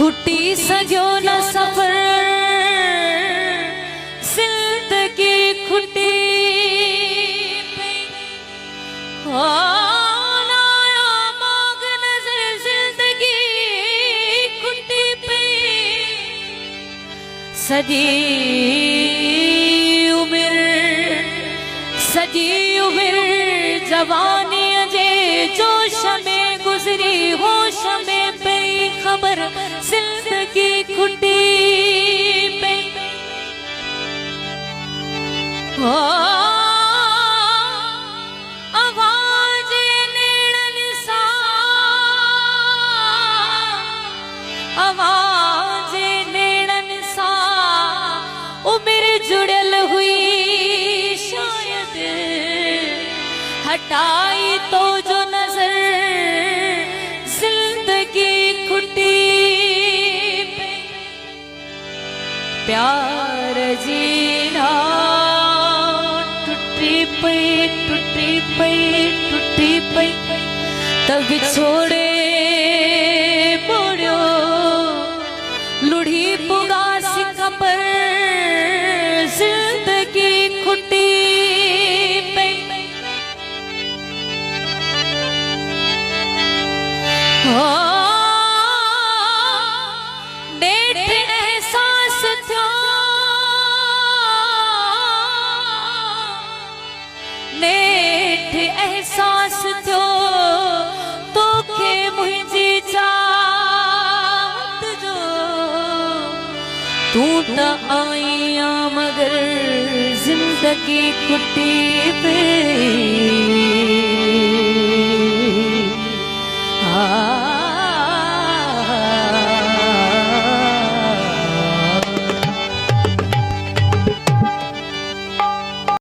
खुटी सजो न सफर जिंदगी खुटी नाया मांग नजर जिंदगी खुटी पे सजी उम्र जवानी अजे जोश में गुजरी होश में पे खबर जिंदगी खुटी पे आवाज नेड़न सा आवाज नेड़न सा उम्र जुड़ल हुई शायद हटाई तो जो नजर जिंदगी खुटी पे प्यार जीना टूटी पे तब छोड़े बोड़ो लुढ़ी पुगा सिक पर जिंदगी खुटी पे नेठ एहसास थियो नेठ एहसास थियो तोखे मुंहिंजी चाहत जो तू त आईया मगर जिंदगी खुटी पे